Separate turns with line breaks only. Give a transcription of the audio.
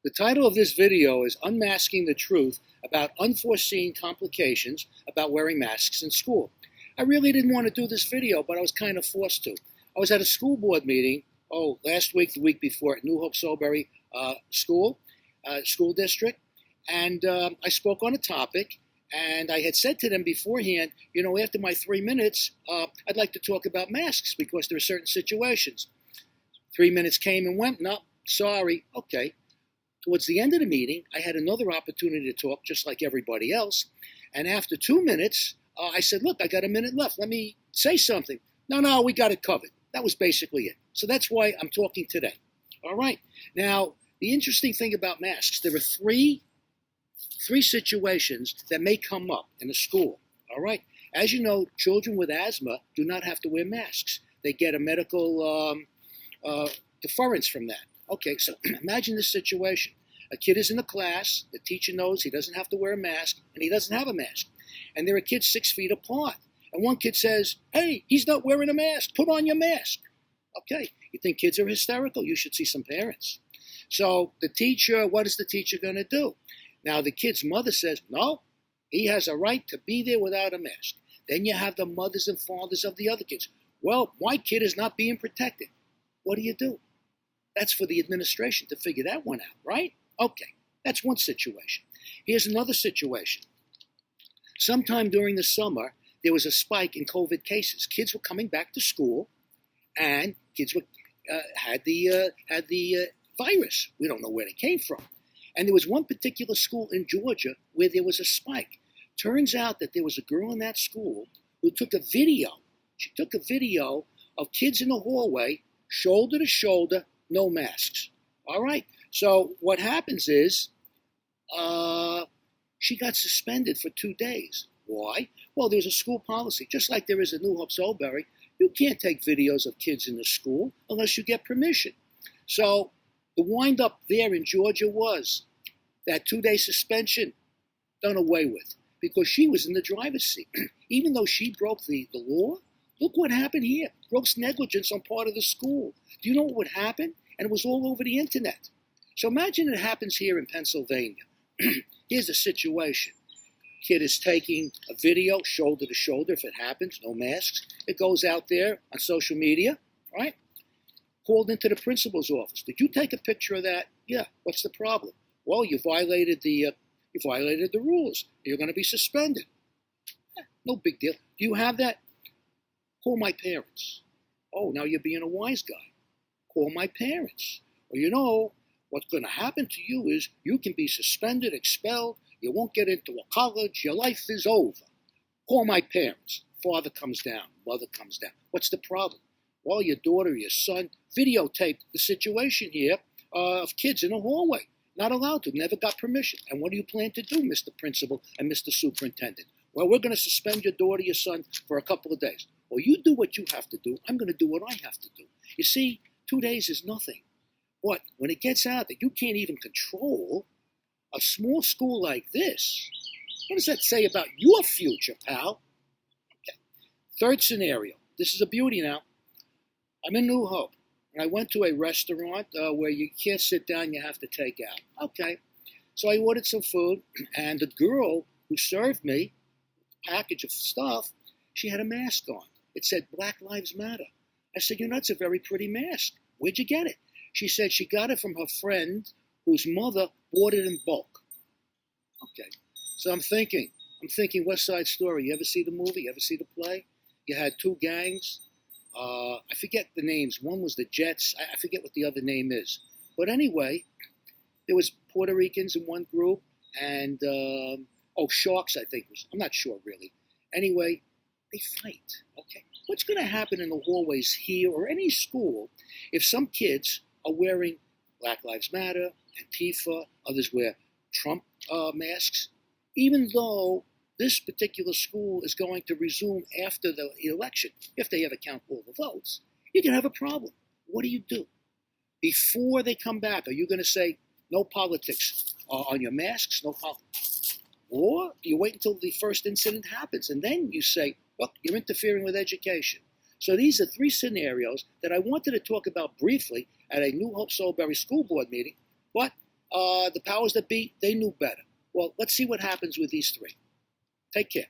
The title of this video is Unmasking the Truth about Unforeseen Complications about wearing masks in school. I really didn't want to do this video, but I was kind of forced to. I was at a school board meeting, last week, the week before, at New Hope-Solebury School District, and I spoke on a topic, and I had said to them beforehand, after my 3 minutes, I'd like to talk about masks because there are certain situations. 3 minutes came and went. No, sorry. Okay. Towards the end of the meeting, I had another opportunity to talk just like everybody else. And after 2 minutes, I said, look, I got a minute left. Let me say something. No, we got it covered. That was basically it. So that's why I'm talking today. All right. Now, the interesting thing about masks, there are three situations that may come up in a school. All right. As you know, children with asthma do not have to wear masks. They get a medical deference from that. Okay, so imagine this situation. A kid is in the class, the teacher knows he doesn't have to wear a mask, and he doesn't have a mask. And there are kids 6 feet apart. And one kid says, hey, he's not wearing a mask. Put on your mask. Okay, you think kids are hysterical? You should see some parents. So the teacher, what is the teacher going to do? Now the kid's mother says, no, he has a right to be there without a mask. Then you have the mothers and fathers of the other kids. Well, my kid is not being protected. What do you do? That's for the administration to figure that one out, right? Okay, that's one situation. Here's another situation. Sometime during the summer, there was a spike in COVID cases. Kids were coming back to school, and kids had the virus. We don't know where they came from. And there was one particular school in Georgia where there was a spike. Turns out that there was a girl in that school who took a video. She took a video of kids in the hallway, shoulder to shoulder, no masks. All right. So what happens is she got suspended for 2 days. Why? Well, there's a school policy, just like there is at New Hope-Solebury. You can't take videos of kids in the school unless you get permission. So the wind-up there in Georgia was that 2-day suspension done away with because she was in the driver's seat. Even though she broke the law, look what happened here. Gross negligence on part of the school. Do you know what would happen? And it was all over the internet. So imagine it happens here in Pennsylvania. Here's a situation. Kid is taking a video, shoulder to shoulder, if it happens, no masks. It goes out there on social media, right? Called into the principal's office. Did you take a picture of that? Yeah. What's the problem? Well, you violated the rules. You're going to be suspended. No big deal. Do you have that? Call my parents. Oh, now you're being a wise guy. Call my parents. Well, what's going to happen to you is you can be suspended, expelled. You won't get into a college. Your life is over. Call my parents. Father comes down. Mother comes down. What's the problem? Well, your daughter or your son videotaped the situation here of kids in a hallway. Not allowed to. Never got permission. And what do you plan to do, Mr. Principal and Mr. Superintendent? Well, we're going to suspend your daughter, your son for a couple of days. Well, you do what you have to do. I'm going to do what I have to do. You see, 2 days is nothing. But when it gets out that you can't even control a small school like this, what does that say about your future, pal? Okay. Third scenario. This is a beauty now. I'm in New Hope, and I went to a restaurant where you can't sit down, you have to take out. Okay. So I ordered some food, and the girl who served me a package of stuff, she had a mask on. It said Black Lives Matter. I said, that's a very pretty mask. Where'd you get it? She said she got it from her friend whose mother bought it in bulk. Okay. So I'm thinking West Side Story. You ever see the movie? You ever see the play? You had two gangs. I forget the names. One was the Jets. I forget what the other name is. But anyway, there was Puerto Ricans in one group and, Sharks, I think. I'm not sure really. Anyway, they fight. Okay. What's going to happen in the hallways here or any school if some kids are wearing Black Lives Matter, Antifa, others wear Trump masks, even though this particular school is going to resume after the election, if they ever count all the votes, you're going to have a problem. What do you do? Before they come back, are you going to say, no politics on your masks, no politics? Or do you wait until the first incident happens and then you say, look, you're interfering with education? So these are three scenarios that I wanted to talk about briefly at a New Hope-Solebury School Board meeting, but The powers that be, they knew better. Well, let's see what happens with these three. Take care.